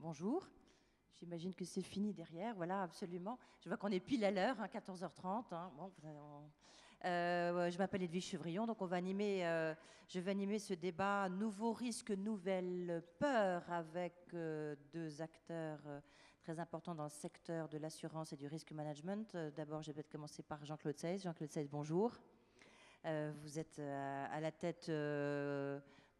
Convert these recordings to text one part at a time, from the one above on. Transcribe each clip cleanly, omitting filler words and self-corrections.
bonjour. J'imagine que c'est fini derrière, voilà, absolument. Je vois qu'on est pile à l'heure, 14h30. Bon, je m'appelle Edwige Chevrillon, donc je vais animer ce débat Nouveaux risques, nouvelles peurs avec deux acteurs très importants dans le secteur de l'assurance et du risk management. D'abord, je vais peut-être commencer par Jean-Claude Seyss. Jean-Claude Seyss, bonjour. Vous êtes à la tête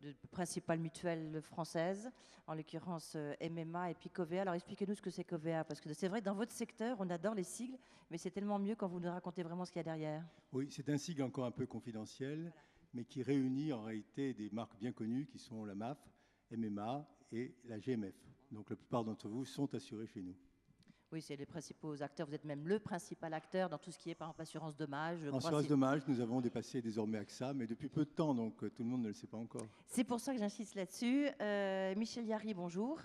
de principales mutuelles françaises, en l'occurrence MMA et puis Covea. Alors expliquez-nous ce que c'est Covea, parce que c'est vrai que dans votre secteur, on adore les sigles, mais c'est tellement mieux quand vous nous racontez vraiment ce qu'il y a derrière. Oui, c'est un sigle encore un peu confidentiel, Voilà. mais qui réunit en réalité des marques bien connues qui sont la MAF, MMA et la GMF. Donc la plupart d'entre vous sont assurés chez nous. Oui, c'est les principaux acteurs. Vous êtes même le principal acteur dans tout ce qui est, par exemple, assurance dommage. Je En crois, assurance dommage, nous avons dépassé désormais AXA, mais depuis peu de temps, donc tout le monde ne le sait pas encore. C'est pour ça que j'insiste là-dessus. Michel Yary, bonjour.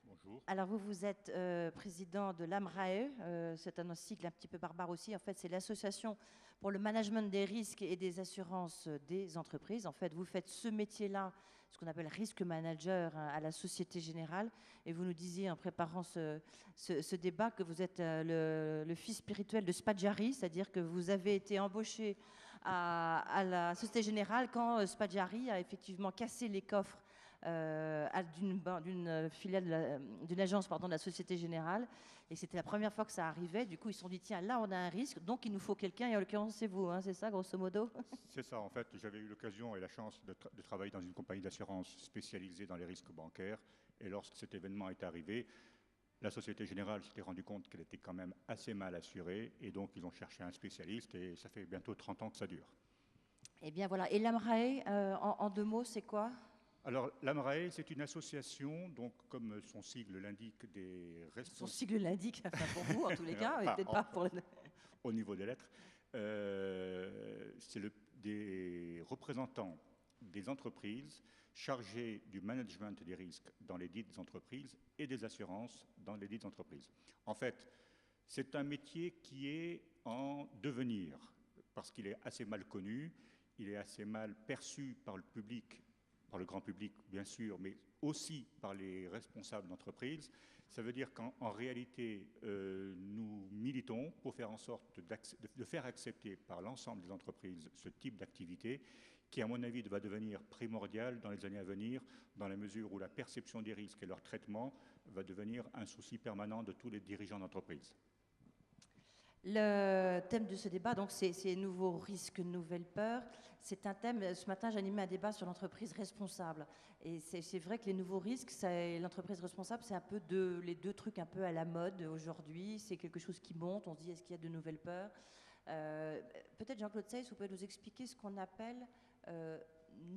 Bonjour. Alors vous êtes président de l'AMRAE, c'est un sigle un petit peu barbare aussi. En fait, c'est l'association pour le management des risques et des assurances des entreprises. En fait, vous faites ce métier-là, ce qu'on appelle risque manager à la Société Générale. Et vous nous disiez en préparant ce débat que vous êtes le fils spirituel de Spadjari, c'est-à-dire que vous avez été embauché à la Société Générale quand Spadjari a effectivement cassé les coffres d'une filiale d'une agence de la Société Générale, et c'était la première fois que ça arrivait. Du coup ils se sont dit tiens, là on a un risque, donc il nous faut quelqu'un, et en l'occurrence c'est vous, c'est ça grosso modo? C'est ça, en fait, j'avais eu l'occasion et la chance de travailler dans une compagnie d'assurance spécialisée dans les risques bancaires, et lorsque cet événement est arrivé, la Société Générale s'était rendue compte qu'elle était quand même assez mal assurée, et donc ils ont cherché un spécialiste, et ça fait bientôt 30 ans que ça dure. Eh bien voilà, et l'AMRAE, en deux mots, c'est quoi? Alors, l'AMRAE, c'est une association, donc comme son sigle l'indique, des Son responsables... sigle l'indique, enfin pour vous en tous les cas, mais peut-être pas pour les... Au niveau des lettres, c'est des représentants des entreprises chargés du management des risques dans les dites entreprises et des assurances dans les dites entreprises. En fait, c'est un métier qui est en devenir parce qu'il est assez mal connu, il est assez mal perçu par le public, par le grand public bien sûr, mais aussi par les responsables d'entreprise. Ça veut dire qu'en réalité, nous militons pour faire en sorte de faire accepter par l'ensemble des entreprises ce type d'activité qui, à mon avis, va devenir primordial dans les années à venir, dans la mesure où la perception des risques et leur traitement va devenir un souci permanent de tous les dirigeants d'entreprise. Le thème de ce débat, donc, c'est nouveaux risques, nouvelles peurs. C'est un thème. Ce matin, j'animais un débat sur l'entreprise responsable. Et c'est vrai que les nouveaux risques, l'entreprise responsable, c'est un peu les deux trucs un peu à la mode aujourd'hui. C'est quelque chose qui monte. On se dit, est-ce qu'il y a de nouvelles peurs? Peut-être Jean-Claude Seyss, vous pouvez nous expliquer ce qu'on appelle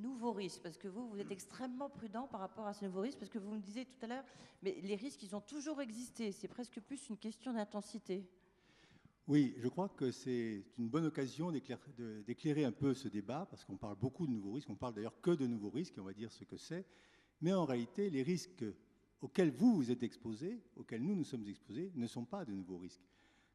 nouveaux risques, parce que vous êtes extrêmement prudent par rapport à ces nouveaux risques, parce que vous me disiez tout à l'heure, mais les risques, ils ont toujours existé. C'est presque plus une question d'intensité. Oui, je crois que c'est une bonne occasion d'éclairer un peu ce débat, parce qu'on parle beaucoup de nouveaux risques, on parle d'ailleurs que de nouveaux risques, et on va dire ce que c'est, mais en réalité, les risques auxquels vous êtes exposés, auxquels nous sommes exposés, ne sont pas de nouveaux risques.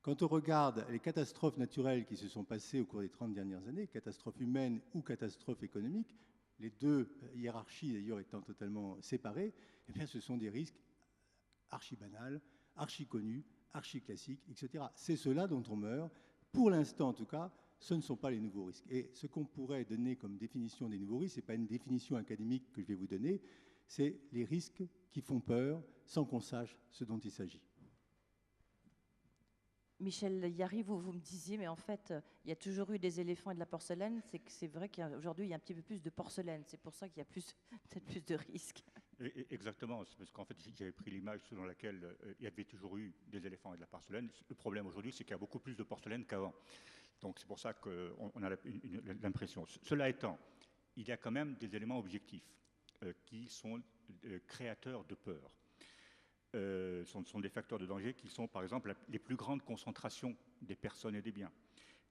Quand on regarde les catastrophes naturelles qui se sont passées au cours des 30 dernières années, catastrophes humaines ou catastrophes économiques, les deux hiérarchies d'ailleurs étant totalement séparées, eh bien ce sont des risques archi-banals, archi-connus, archi-classiques, etc. C'est cela dont on meurt. Pour l'instant, en tout cas, ce ne sont pas les nouveaux risques. Et ce qu'on pourrait donner comme définition des nouveaux risques, ce n'est pas une définition académique que je vais vous donner, c'est les risques qui font peur sans qu'on sache ce dont il s'agit. Michel Yary, vous me disiez, mais en fait, il y a toujours eu des éléphants et de la porcelaine. C'est vrai qu'aujourd'hui, il y a un petit peu plus de porcelaine. C'est pour ça qu'il y a peut-être plus de risques. Exactement, c'est parce qu'en fait, j'avais pris l'image selon laquelle il y avait toujours eu des éléphants et de la porcelaine. Le problème aujourd'hui, c'est qu'il y a beaucoup plus de porcelaine qu'avant. Donc c'est pour ça qu'on a l'impression. Cela étant, il y a quand même des éléments objectifs qui sont créateurs de peur. Sont des facteurs de danger qui sont, par exemple, les plus grandes concentrations des personnes et des biens,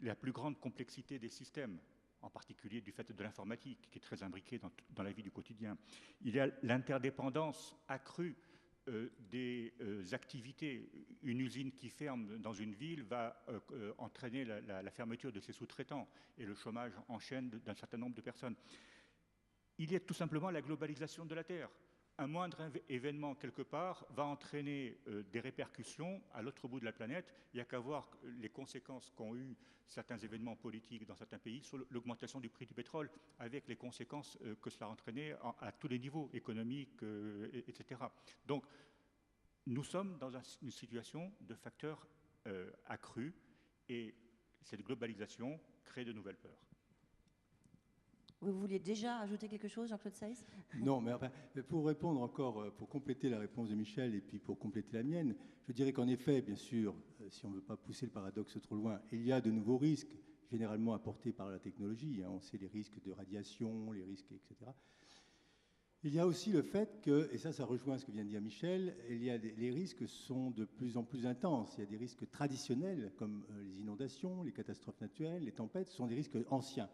la plus grande complexité des systèmes, en particulier du fait de l'informatique, qui est très imbriquée dans la vie du quotidien. Il y a l'interdépendance accrue des activités. Une usine qui ferme dans une ville va entraîner la fermeture de ses sous-traitants et le chômage en chaîne d'un certain nombre de personnes. Il y a tout simplement la globalisation de la Terre. un moindre événement quelque part va entraîner des répercussions à l'autre bout de la planète. Il n'y a qu'à voir les conséquences qu'ont eu certains événements politiques dans certains pays sur l'augmentation du prix du pétrole, avec les conséquences que cela a entraîné à tous les niveaux, économiques, etc. Donc, nous sommes dans une situation de facteurs accrus, et cette globalisation crée de nouvelles peurs. Vous vouliez déjà ajouter quelque chose, Jean-Claude Seyss? Non, mais enfin, pour répondre encore, pour compléter la réponse de Michel et puis pour compléter la mienne, je dirais qu'en effet, bien sûr, si on ne veut pas pousser le paradoxe trop loin, il y a de nouveaux risques, généralement apportés par la technologie. On sait les risques de radiation, les risques, etc. Il y a aussi le fait que, et ça rejoint ce que vient de dire Michel, les risques sont de plus en plus intenses. Il y a des risques traditionnels, comme les inondations, les catastrophes naturelles, les tempêtes, ce sont des risques anciens.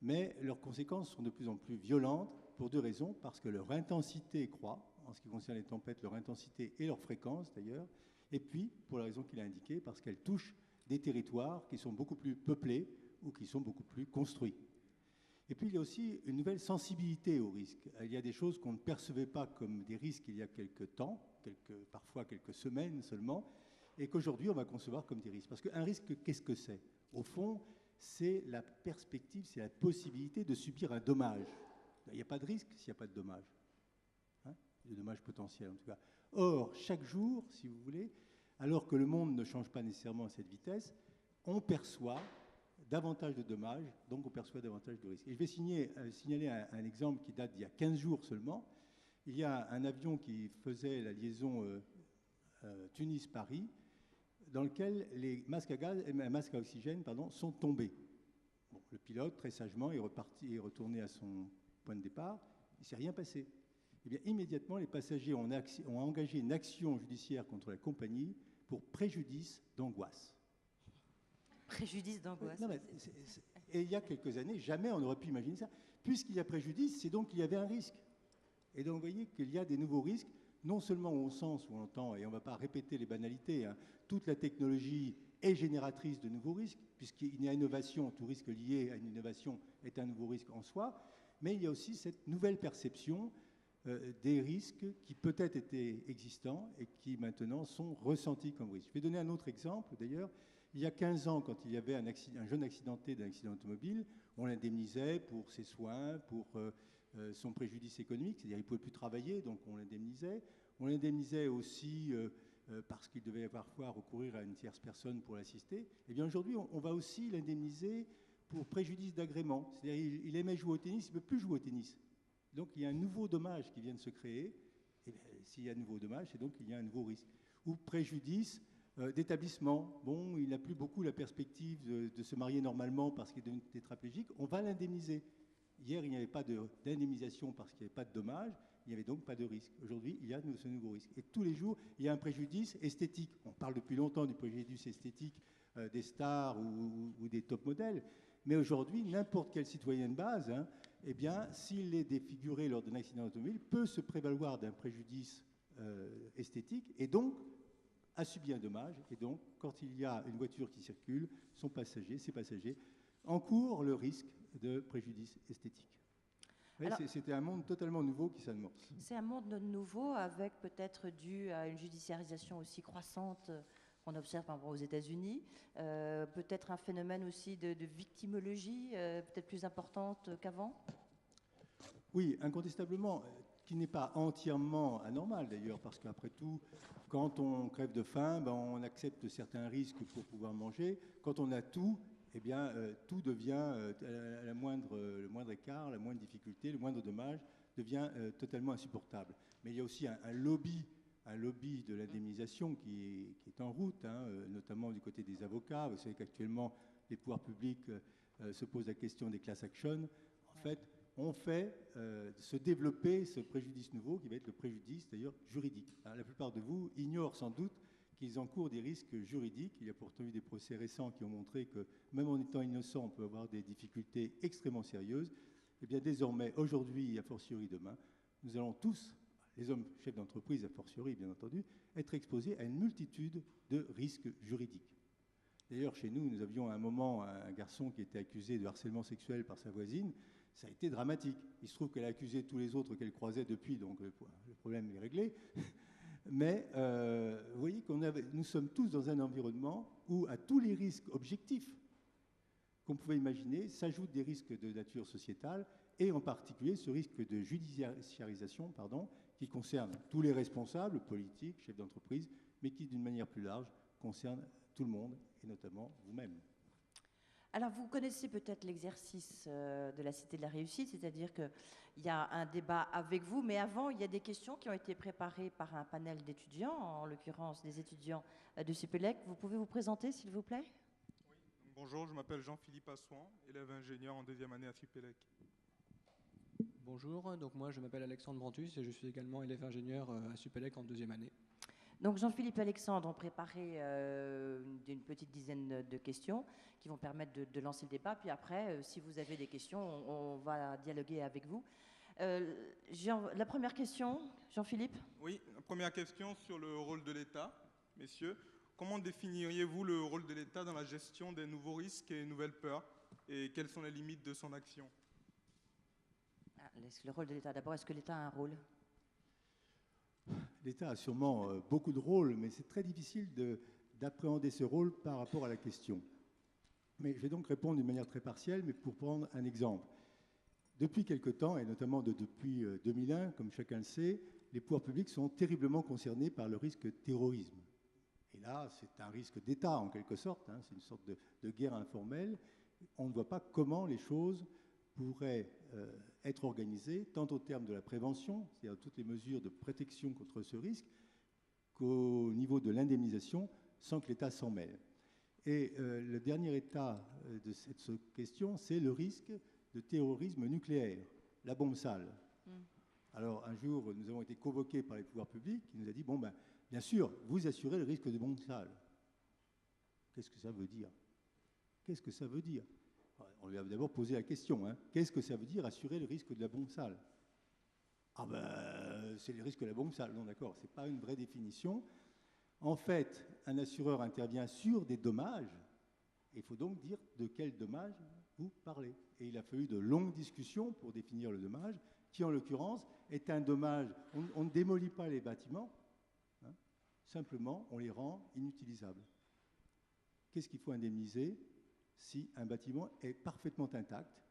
Mais leurs conséquences sont de plus en plus violentes pour deux raisons. Parce que leur intensité croît, en ce qui concerne les tempêtes, leur intensité et leur fréquence d'ailleurs. Et puis, pour la raison qu'il a indiquée, parce qu'elles touchent des territoires qui sont beaucoup plus peuplés ou qui sont beaucoup plus construits. Et puis, il y a aussi une nouvelle sensibilité aux risques. Il y a des choses qu'on ne percevait pas comme des risques il y a quelques temps, parfois quelques semaines seulement, et qu'aujourd'hui, on va concevoir comme des risques. Parce qu'un risque, qu'est-ce que c'est? Au fond, c'est la perspective, c'est la possibilité de subir un dommage. Il n'y a pas de risque s'il n'y a pas de dommage. De dommage potentiel, en tout cas. Or, chaque jour, si vous voulez, alors que le monde ne change pas nécessairement à cette vitesse, on perçoit davantage de dommages, donc on perçoit davantage de risques. Et je vais signaler un exemple qui date d'il y a 15 jours seulement. Il y a un avion qui faisait la liaison Tunis-Paris, dans lequel les masques à oxygène sont tombés. Bon, le pilote, très sagement, est retourné à son point de départ. Il ne s'est rien passé. Eh bien, immédiatement, les passagers ont engagé une action judiciaire contre la compagnie pour préjudice d'angoisse. Préjudice d'angoisse. Et il y a quelques années, jamais on n'aurait pu imaginer ça. Puisqu'il y a préjudice, c'est donc qu'il y avait un risque. Et donc, vous voyez qu'il y a des nouveaux risques, non seulement au sens où on entend, et on ne va pas répéter les banalités, toute la technologie est génératrice de nouveaux risques, puisqu'il y a innovation, tout risque lié à une innovation est un nouveau risque en soi, mais il y a aussi cette nouvelle perception des risques qui peut-être étaient existants et qui maintenant sont ressentis comme risques. Je vais donner un autre exemple d'ailleurs. Il y a 15 ans, quand il y avait un jeune accidenté d'un accident automobile, on l'indemnisait pour ses soins, pour son préjudice économique, c'est-à-dire qu'il ne pouvait plus travailler, donc on l'indemnisait. On l'indemnisait aussi parce qu'il devait parfois recourir à une tierce personne pour l'assister. Et bien aujourd'hui, on va aussi l'indemniser pour préjudice d'agrément. C'est-à-dire qu'il aimait jouer au tennis, il ne peut plus jouer au tennis. Donc il y a un nouveau dommage qui vient de se créer. Et s'il y a un nouveau dommage, c'est donc qu'il y a un nouveau risque. Ou préjudice d'établissement. Bon, il n'a plus beaucoup la perspective de se marier normalement parce qu'il est devenu tétraplégique. On va l'indemniser. Hier, il n'y avait pas d'indemnisation parce qu'il n'y avait pas de dommage. Il n'y avait donc pas de risque. Aujourd'hui, il y a ce nouveau risque. Et tous les jours, il y a un préjudice esthétique. On parle depuis longtemps du préjudice esthétique des stars ou des top modèles. Mais aujourd'hui, n'importe quel citoyen de base, eh bien, s'il est défiguré lors d'un accident automobile, peut se prévaloir d'un préjudice esthétique et donc a subi un dommage. Et donc, quand il y a une voiture qui circule, ses passagers encourent le risque de préjudice esthétique. C'était un monde totalement nouveau qui s'amorce. C'est un monde nouveau avec peut-être dû à une judiciarisation aussi croissante qu'on observe par exemple aux États-Unis, peut-être un phénomène aussi de victimologie peut-être plus importante qu'avant. Oui, incontestablement, qui n'est pas entièrement anormal d'ailleurs, parce qu'après tout, quand on crève de faim, on accepte certains risques pour pouvoir manger. Quand on a tout, eh bien, tout devient, le moindre écart, la moindre difficulté, le moindre dommage devient totalement insupportable. Mais il y a aussi un lobby de l'indemnisation qui est en route, notamment du côté des avocats. Vous savez qu'actuellement, les pouvoirs publics se posent la question des class actions. En fait, on fait se développer ce préjudice nouveau qui va être le préjudice d'ailleurs juridique. La plupart de vous ignorent sans doute qu'ils encourent des risques juridiques. Il y a pourtant eu des procès récents qui ont montré que même en étant innocent, on peut avoir des difficultés extrêmement sérieuses. Et bien désormais, aujourd'hui, a fortiori demain, nous allons tous, les hommes chefs d'entreprise a fortiori bien entendu, être exposés à une multitude de risques juridiques. D'ailleurs, chez nous, nous avions à un moment un garçon qui était accusé de harcèlement sexuel par sa voisine. ça a été dramatique. Il se trouve qu'elle a accusé tous les autres qu'elle croisait depuis, donc le problème est réglé. Mais vous voyez nous sommes tous dans un environnement où à tous les risques objectifs qu'on pouvait imaginer s'ajoutent des risques de nature sociétale, et en particulier ce risque de judiciarisation, qui concerne tous les responsables politiques, chefs d'entreprise, mais qui, d'une manière plus large, concerne tout le monde, et notamment vous-même. Alors, vous connaissez peut-être l'exercice de la Cité de la Réussite, c'est-à-dire qu'il y a un débat avec vous, mais avant, il y a des questions qui ont été préparées par un panel d'étudiants, en l'occurrence des étudiants de Supélec. Vous pouvez vous présenter, s'il vous plaît? Oui, donc bonjour, je m'appelle Jean-Philippe Assouan, élève ingénieur en 2e année à Supélec. Bonjour, donc moi je m'appelle Alexandre Brantus et je suis également élève ingénieur à Supélec en 2e année. Donc Jean-Philippe et Alexandre ont préparé une petite dizaine de questions qui vont permettre de lancer le débat. Puis après, si vous avez des questions, on va dialoguer avec vous. La première question, Jean-Philippe? Oui, la première question sur le rôle de l'État. Messieurs, comment définiriez-vous le rôle de l'État dans la gestion des nouveaux risques et nouvelles peurs? Et quelles sont les limites de son action? Le rôle de l'État. D'abord, est-ce que l'État a un rôle? L'État a sûrement beaucoup de rôles, mais c'est très difficile d'appréhender ce rôle par rapport à la question. Mais je vais donc répondre d'une manière très partielle, mais pour prendre un exemple. Depuis quelque temps, et notamment depuis 2001, comme chacun le sait, les pouvoirs publics sont terriblement concernés par le risque terrorisme. Et là, c'est un risque d'État, en quelque sorte, hein, c'est une sorte de guerre informelle. On ne voit pas comment les choses pourraient être organisées, tant au terme de la prévention, c'est-à-dire toutes les mesures de protection contre ce risque, qu'au niveau de l'indemnisation, sans que l'État s'en mêle. Et le dernier état de cette question, c'est le risque de terrorisme nucléaire, la bombe sale. Alors, un jour, nous avons été convoqués par les pouvoirs publics, qui nous a dit, bon, ben, bien sûr, vous assurez le risque de bombe sale. Qu'est-ce que ça veut dire? Qu'est-ce que ça veut dire? On lui a d'abord posé la question, hein. Qu'est-ce que ça veut dire assurer le risque de la bombe sale? Ah ben, c'est le risque de la bombe sale. Non, d'accord, ce n'est pas une vraie définition. En fait, un assureur intervient sur des dommages. Il faut donc dire de quel dommage vous parlez. Et il a fallu de longues discussions pour définir le dommage, qui en l'occurrence est un dommage. On ne démolit pas les bâtiments, hein, simplement on les rend inutilisables. Qu'est-ce qu'il faut indemniser si un bâtiment est parfaitement intact,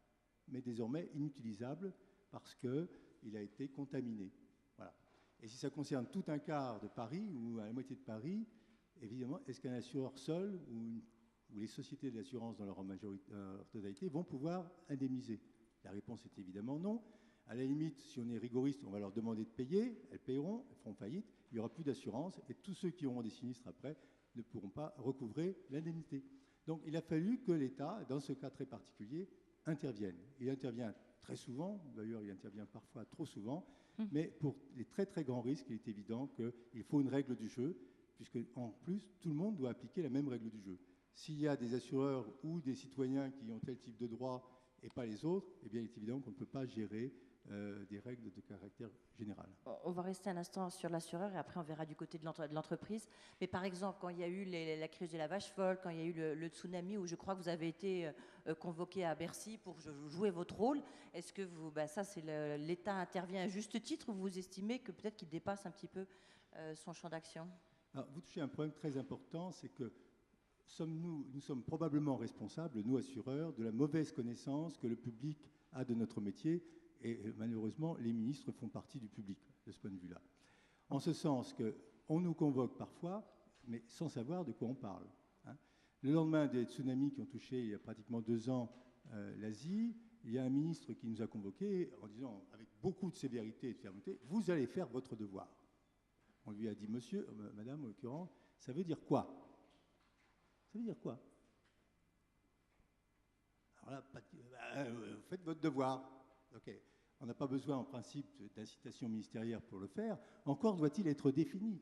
mais désormais inutilisable parce qu'il a été contaminé? Voilà. Et si ça concerne tout un quart de Paris ou à la moitié de Paris, évidemment, est-ce qu'un assureur seul ou les sociétés d'assurance dans leur totalité vont pouvoir indemniser? La réponse est évidemment non. À la limite, si on est rigoriste, on va leur demander de payer, elles paieront, elles feront faillite, il n'y aura plus d'assurance et tous ceux qui auront des sinistres après ne pourront pas recouvrer l'indemnité. Donc il a fallu que l'État, dans ce cas très particulier, intervienne. Il intervient très souvent, d'ailleurs il intervient parfois trop souvent, mais pour les très très grands risques, il est évident qu'il faut une règle du jeu, puisque en plus tout le monde doit appliquer la même règle du jeu. S'il y a des assureurs ou des citoyens qui ont tel type de droit et pas les autres, eh bien il est évident qu'on ne peut pas gérer des règles de caractère général. On va rester un instant sur l'assureur et après on verra du côté de l'entreprise. Mais par exemple, quand il y a eu la crise de la vache folle, quand il y a eu le tsunami, où je crois que vous avez été convoqué à Bercy pour jouer votre rôle, est-ce que l'État intervient à juste titre ou vous estimez que peut-être qu'il dépasse un petit peu son champ d'action? Vous touchez un problème très important, c'est que nous sommes probablement responsables, nous assureurs, de la mauvaise connaissance que le public a de notre métier. Et malheureusement, les ministres font partie du public de ce point de vue-là. En ce sens qu'on nous convoque parfois, mais sans savoir de quoi on parle. Hein. Le lendemain des tsunamis qui ont touché il y a pratiquement 2 ans l'Asie, il y a un ministre qui nous a convoqués en disant, avec beaucoup de sévérité et de fermeté, « Vous allez faire votre devoir ». On lui a dit, « Monsieur, madame, en l'occurrence, ça veut dire quoi? Ça veut dire quoi ?» Alors là, faites votre devoir. Ok. On n'a pas besoin, en principe, d'incitation ministérielle pour le faire. Encore doit-il être défini.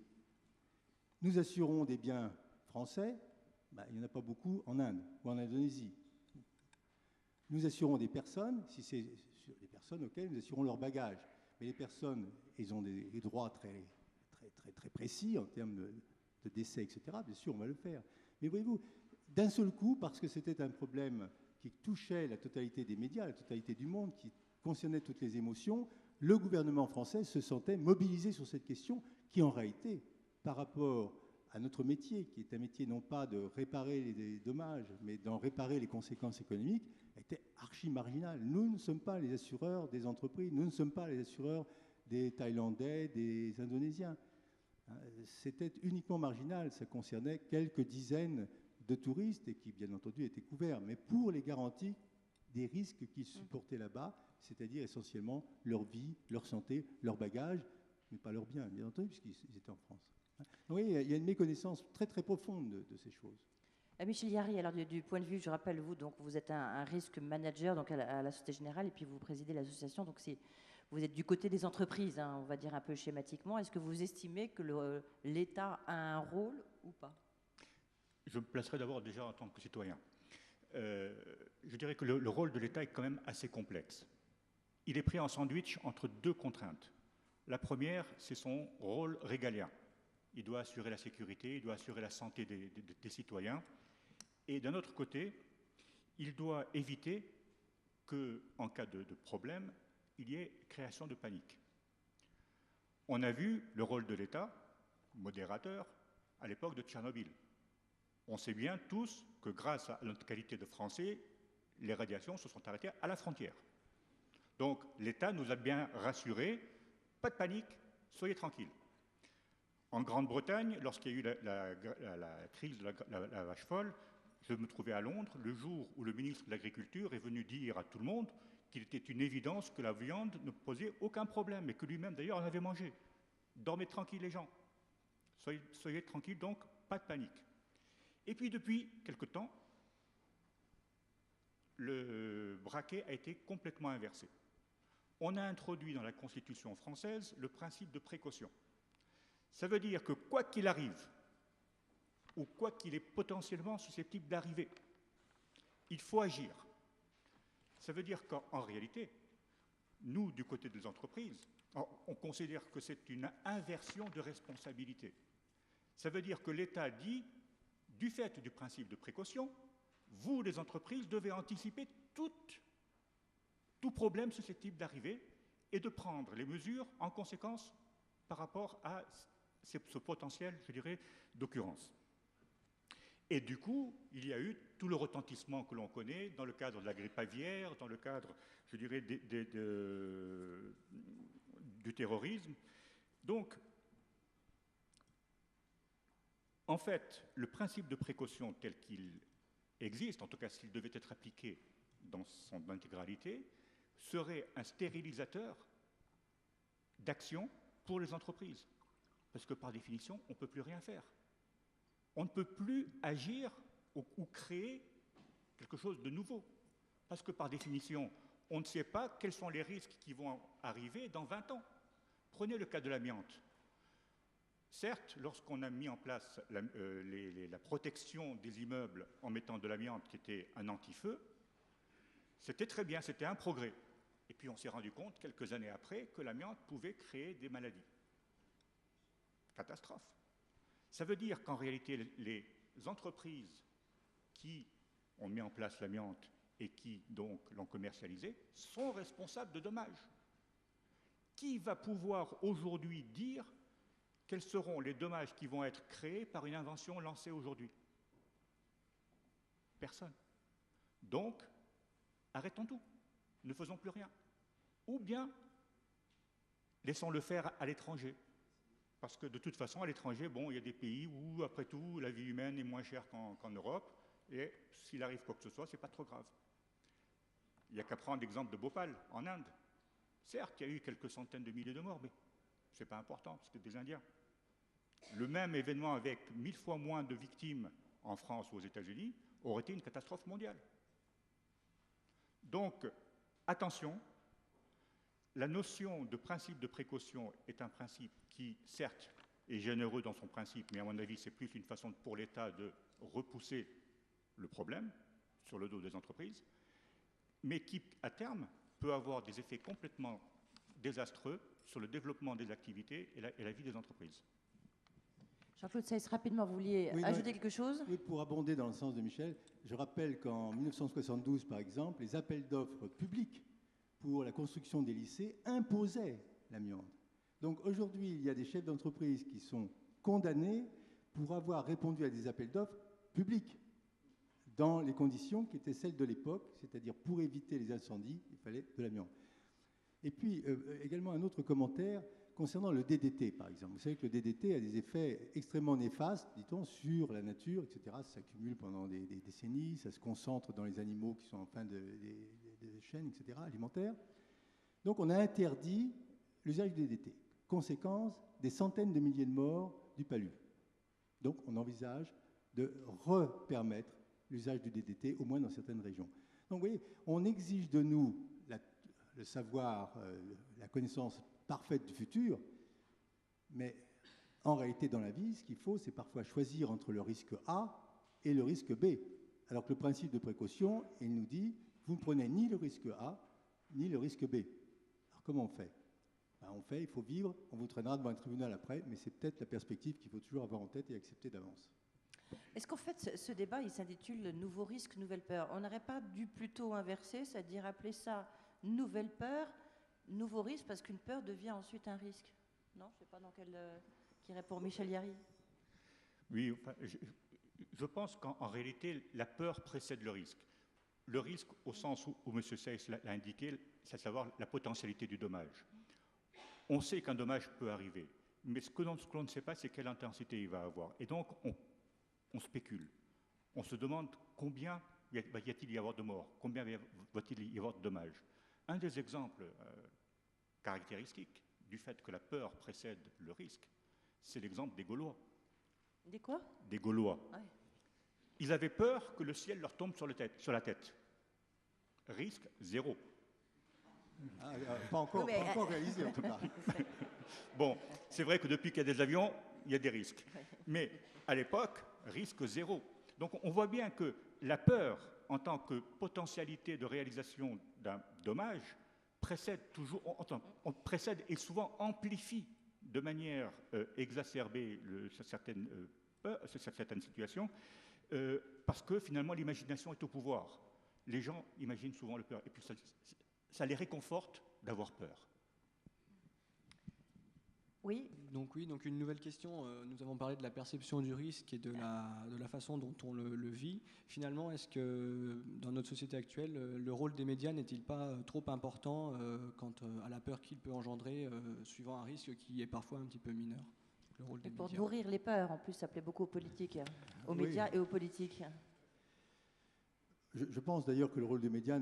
Nous assurons des biens français, il n'y en a pas beaucoup en Inde ou en Indonésie. Nous assurons des personnes, si c'est des personnes auxquelles nous assurons leur bagage. Mais les personnes, ils ont des droits très, très, très, très précis en termes de décès, etc. Bien sûr, on va le faire. Mais voyez-vous, d'un seul coup, parce que c'était un problème qui touchait la totalité des médias, la totalité du monde, qui concernait toutes les émotions, le gouvernement français se sentait mobilisé sur cette question qui, en réalité, par rapport à notre métier, qui est un métier non pas de réparer les dommages, mais d'en réparer les conséquences économiques, était archi marginal. Nous ne sommes pas les assureurs des entreprises, nous ne sommes pas les assureurs des Thaïlandais, des Indonésiens. C'était uniquement marginal, ça concernait quelques dizaines de touristes et qui, bien entendu, étaient couverts. Mais pour les garanties des risques qu'ils supportaient là-bas, c'est-à-dire essentiellement leur vie, leur santé, leur bagage, mais pas leurs biens, bien entendu, puisqu'ils étaient en France. Oui, il y a une méconnaissance très très profonde de ces choses. Michel Yary, alors du point de vue, je rappelle, vous êtes un risque manager donc à la Société Générale et puis vous présidez l'association, donc vous êtes du côté des entreprises, hein, on va dire un peu schématiquement. Est-ce que vous estimez que l'État a un rôle ou pas? Je me placerai d'abord déjà en tant que citoyen. Je dirais que le rôle de l'État est quand même assez complexe. Il est pris en sandwich entre deux contraintes. La première, c'est son rôle régalien. Il doit assurer la sécurité, il doit assurer la santé des citoyens. Et d'un autre côté, il doit éviter qu'en cas de problème, il y ait création de panique. On a vu le rôle de l'État, modérateur, à l'époque de Tchernobyl. On sait bien tous que grâce à notre qualité de Français, les radiations se sont arrêtées à la frontière. Donc l'État nous a bien rassurés, pas de panique, soyez tranquilles. En Grande-Bretagne, lorsqu'il y a eu la crise de la vache folle, je me trouvais à Londres le jour où le ministre de l'Agriculture est venu dire à tout le monde qu'il était une évidence que la viande ne posait aucun problème et que lui-même d'ailleurs en avait mangé. Dormez tranquilles les gens. Soyez tranquilles donc, pas de panique. Et puis depuis quelque temps, le braquet a été complètement inversé. On a introduit dans la Constitution française le principe de précaution. Ça veut dire que quoi qu'il arrive, ou quoi qu'il est potentiellement susceptible d'arriver, il faut agir. Ça veut dire qu'en réalité, nous, du côté des entreprises, on considère que c'est une inversion de responsabilité. Ça veut dire que l'État dit, du fait du principe de précaution, vous, les entreprises, devez anticiper tout problème susceptible d'arriver et de prendre les mesures en conséquence par rapport à ce potentiel, je dirais, d'occurrence. Et du coup, il y a eu tout le retentissement que l'on connaît dans le cadre de la grippe aviaire, dans le cadre, je dirais, du terrorisme. Donc, en fait, le principe de précaution tel qu'il existe, en tout cas s'il devait être appliqué dans son intégralité, serait un stérilisateur d'action pour les entreprises. Parce que par définition, on ne peut plus rien faire. On ne peut plus agir ou créer quelque chose de nouveau. Parce que par définition, on ne sait pas quels sont les risques qui vont arriver dans 20 ans. Prenez le cas de l'amiante. Certes, lorsqu'on a mis en place la protection des immeubles en mettant de l'amiante qui était un anti-feu, c'était très bien, c'était un progrès. Et puis on s'est rendu compte, quelques années après, que l'amiante pouvait créer des maladies. Catastrophe. Ça veut dire qu'en réalité, les entreprises qui ont mis en place l'amiante et qui donc l'ont commercialisé sont responsables de dommages. Qui va pouvoir aujourd'hui dire quels seront les dommages qui vont être créés par une invention lancée aujourd'hui? Personne. Donc, arrêtons tout. Ne faisons plus rien. Ou bien, laissons-le faire à l'étranger. Parce que de toute façon, à l'étranger, bon, il y a des pays où, après tout, la vie humaine est moins chère qu'en Europe, et s'il arrive quoi que ce soit, ce n'est pas trop grave. Il n'y a qu'à prendre l'exemple de Bhopal, en Inde. Certes, il y a eu quelques centaines de milliers de morts, mais ce n'est pas important, c'était des Indiens. Le même événement avec 1000 fois moins de victimes en France ou aux États-Unis aurait été une catastrophe mondiale. Donc, attention, la notion de principe de précaution est un principe qui, certes, est généreux dans son principe, mais à mon avis, c'est plus une façon pour l'État de repousser le problème sur le dos des entreprises, mais qui, à terme, peut avoir des effets complètement désastreux sur le développement des activités et la vie des entreprises. Jean-Claude Seyss, rapidement, vous vouliez Oui, non, ajouter quelque chose? Oui, pour abonder dans le sens de Michel, je rappelle qu'en 1972, par exemple, les appels d'offres publics pour la construction des lycées imposaient l'amiante. Donc aujourd'hui, il y a des chefs d'entreprise qui sont condamnés pour avoir répondu à des appels d'offres publics dans les conditions qui étaient celles de l'époque, c'est-à-dire pour éviter les incendies, il fallait de l'amiante. Et puis également un autre commentaire concernant le DDT, par exemple. Vous savez que le DDT a des effets extrêmement néfastes, dit-on, sur la nature, etc. Ça s'accumule pendant des décennies, ça se concentre dans les animaux qui sont en fin de chaîne, etc., alimentaires. Donc on a interdit l'usage du DDT. Conséquence, des centaines de milliers de morts du palu. Donc on envisage de repermettre l'usage du DDT, au moins dans certaines régions. Donc vous voyez, on exige de nous le savoir, la connaissance parfaite du futur, mais en réalité, dans la vie, ce qu'il faut, c'est parfois choisir entre le risque A et le risque B. Alors que le principe de précaution, il nous dit, vous ne prenez ni le risque A, ni le risque B. Alors comment on fait? On fait, il faut vivre, on vous traînera devant un tribunal après, mais c'est peut-être la perspective qu'il faut toujours avoir en tête et accepter d'avance. Est-ce qu'en fait, ce débat, il s'intitule « Nouveau risque, nouvelle peur ». On n'aurait pas dû plutôt inverser, c'est-à-dire appeler ça « nouvelle peur », nouveau risque, parce qu'une peur devient ensuite un risque. Non, je ne sais pas dans quel... qui répond Michel Yary. Oui, enfin, je pense qu'en réalité, la peur précède le risque. Le risque, au sens où M. Seyss l'a indiqué, c'est à savoir la potentialité du dommage. On sait qu'un dommage peut arriver, mais ce que l'on ne sait pas, c'est quelle intensité il va avoir. Et donc, on spécule. On se demande combien va-t-il y avoir de morts, combien va-t-il y avoir de dommages. Un des exemples caractéristiques du fait que la peur précède le risque, c'est l'exemple des Gaulois. Des quoi? Des Gaulois. Ouais. Ils avaient peur que le ciel leur tombe sur la tête. Risque zéro. Pas encore réalisé, en tout cas. Bon, c'est vrai que depuis qu'il y a des avions, il y a des risques. Mais à l'époque, risque zéro. Donc on voit bien que la peur, en tant que potentialité de réalisation d'un dommage, précède et souvent amplifie de manière exacerbée certaines situations, parce que finalement l'imagination est au pouvoir. Les gens imaginent souvent le peur, et puis ça les réconforte d'avoir peur. Oui. Donc une nouvelle question. Nous avons parlé de la perception du risque et de la façon dont on le vit. Finalement, est-ce que dans notre société actuelle, le rôle des médias n'est-il pas trop important quant à la peur qu'il peut engendrer, suivant un risque qui est parfois un petit peu mineur? Le rôle des Pour médias. nourrir les peurs, en plus, ça plaît beaucoup aux politiques, aux médias et aux politiques. Je pense d'ailleurs que le rôle des médias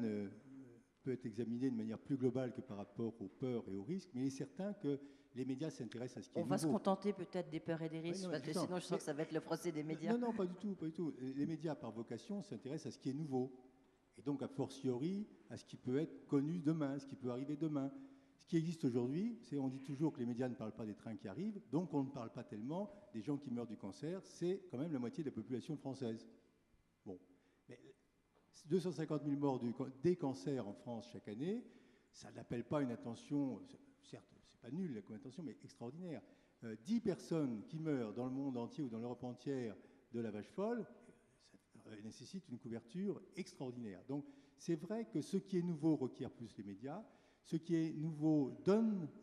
peut être examiné de manière plus globale que par rapport aux peurs et aux risques, mais il est certain que les médias s'intéressent à ce qui est nouveau. On va se contenter peut-être des peurs et des risques, parce que sinon je sens que ça va être le procès des médias. Non, pas du tout, pas du tout. Les médias, par vocation, s'intéressent à ce qui est nouveau, et donc a fortiori à ce qui peut être connu demain, ce qui peut arriver demain. Ce qui existe aujourd'hui, on dit toujours que les médias ne parlent pas des trains qui arrivent, donc on ne parle pas tellement des gens qui meurent du cancer, c'est quand même la moitié de la population française. Bon, mais 250 000 morts des cancers en France chaque année, ça n'appelle pas une attention, certes, c'est pas nul comme attention, mais extraordinaire. 10 personnes qui meurent dans le monde entier ou dans l'Europe entière de la vache folle, ça nécessite une couverture extraordinaire. Donc c'est vrai que ce qui est nouveau requiert plus les médias, ce qui est nouveau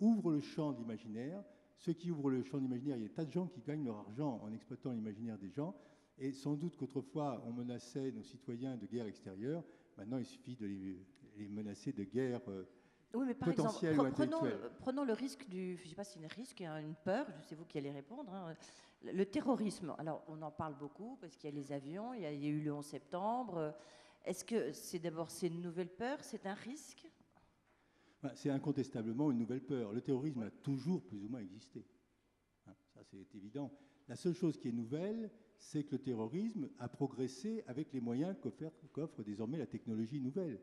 ouvre le champ de l'imaginaire, ce qui ouvre le champ de l'imaginaire, il y a des tas de gens qui gagnent leur argent en exploitant l'imaginaire des gens, et sans doute qu'autrefois on menaçait nos citoyens de guerre extérieure, maintenant il suffit de les menacer de guerre oui, mais par potentielle exemple, ou intellectuelle. prenons le risque je ne sais pas si c'est un risque, une peur, c'est vous qui allez répondre, hein. Le terrorisme. Alors on en parle beaucoup parce qu'il y a les avions, il y a eu le 11 septembre. Est-ce que c'est une nouvelle peur, c'est un risque? C'est incontestablement une nouvelle peur. Le terrorisme a toujours plus ou moins existé. Ça, c'est évident. La seule chose qui est nouvelle, c'est que le terrorisme a progressé avec les moyens qu'offre désormais la technologie nouvelle.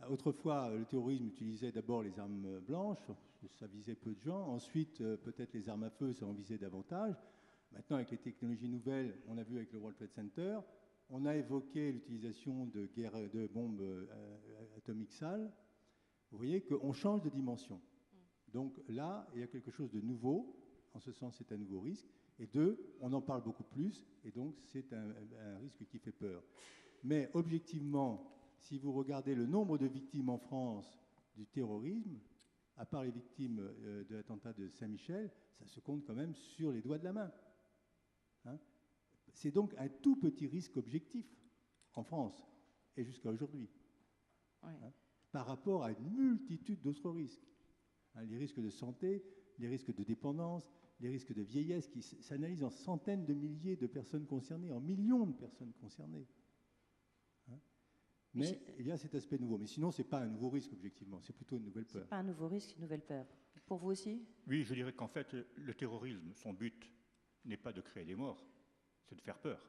Autrefois, le terrorisme utilisait d'abord les armes blanches, ça visait peu de gens. Ensuite, peut-être les armes à feu, ça en visait davantage. Maintenant, avec les technologies nouvelles, on a vu avec le World Trade Center, on a évoqué l'utilisation de bombes atomiques sales. Vous voyez qu'on change de dimension. Donc là, il y a quelque chose de nouveau en ce sens, c'est un nouveau risque. Et deux, on en parle beaucoup plus, et donc c'est un risque qui fait peur. Mais objectivement, si vous regardez le nombre de victimes en France du terrorisme, à part les victimes de l'attentat de Saint-Michel, ça se compte quand même sur les doigts de la main. Hein? C'est donc un tout petit risque objectif en France, et jusqu'à aujourd'hui, Oui. hein, par rapport à une multitude d'autres risques. Hein, les risques de santé, les risques de dépendance, les risques de vieillesse qui s'analysent en centaines de milliers de personnes concernées, en millions de personnes concernées. Hein? Mais il y a cet aspect nouveau. Mais sinon, ce n'est pas un nouveau risque, objectivement. C'est plutôt une nouvelle peur. C'est pas un nouveau risque, une nouvelle peur. Pour vous aussi? Oui, je dirais qu'en fait, le terrorisme, son but n'est pas de créer des morts, c'est de faire peur.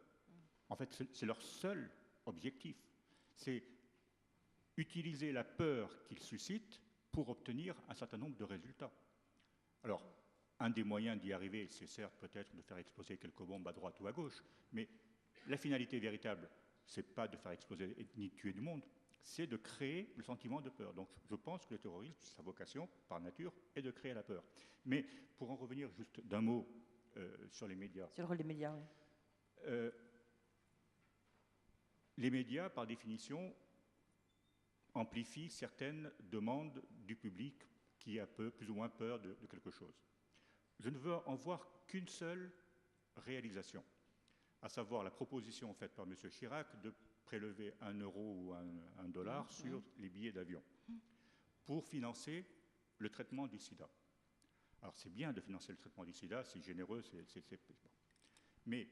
En fait, c'est leur seul objectif. C'est utiliser la peur qu'ils suscitent pour obtenir un certain nombre de résultats. Alors, un des moyens d'y arriver, c'est certes peut-être de faire exploser quelques bombes à droite ou à gauche, mais la finalité véritable, c'est pas de faire exploser ni de tuer du monde, c'est de créer le sentiment de peur. Donc je pense que le terrorisme, sa vocation, par nature, est de créer la peur. Mais pour en revenir juste d'un mot sur les médias. Sur le rôle des médias, oui. Les médias, par définition, amplifient certaines demandes du public qui a plus ou moins peur de quelque chose. Je ne veux en voir qu'une seule réalisation, à savoir la proposition faite par M. Chirac de prélever 1 euro ou 1 dollar sur les billets d'avion pour financer le traitement du sida. Alors c'est bien de financer le traitement du sida, c'est généreux, mais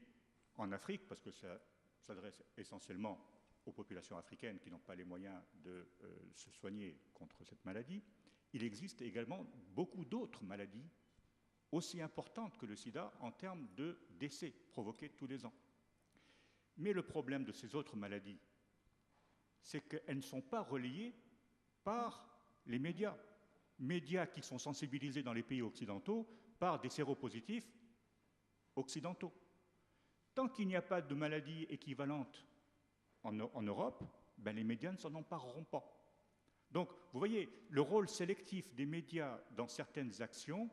en Afrique, parce que ça s'adresse essentiellement aux populations africaines qui n'ont pas les moyens de se soigner contre cette maladie, il existe également beaucoup d'autres maladies aussi importantes que le sida en termes de décès provoqués tous les ans. Mais le problème de ces autres maladies, c'est qu'elles ne sont pas relayées par les médias. Médias qui sont sensibilisés dans les pays occidentaux par des séropositifs occidentaux. Tant qu'il n'y a pas de maladie équivalente en Europe, ben les médias ne s'en empareront pas. Donc, vous voyez, le rôle sélectif des médias dans certaines actions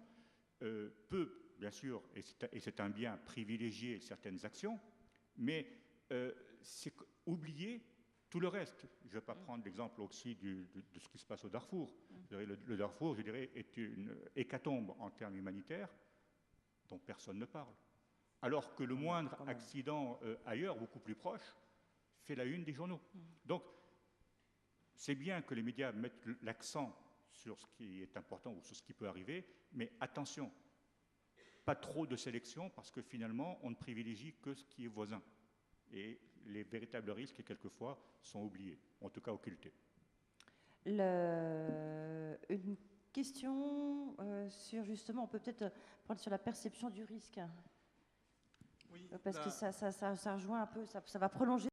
peut, bien sûr, et c'est un bien, privilégier certaines actions, mais c'est oublier tout le reste. Je ne vais pas prendre l'exemple aussi de ce qui se passe au Darfour. Le Darfour, je dirais, est une hécatombe en termes humanitaires dont personne ne parle. Alors que le moindre accident ailleurs, beaucoup plus proche, fait la une des journaux. Donc, c'est bien que les médias mettent l'accent sur ce qui est important ou sur ce qui peut arriver, mais attention, pas trop de sélection parce que finalement, on ne privilégie que ce qui est voisin. Et les véritables risques, quelquefois, sont oubliés, en tout cas occultés. Une question sur, justement, on peut peut-être prendre sur la perception du risque. Oui, Parce que ça rejoint un peu, ça va prolonger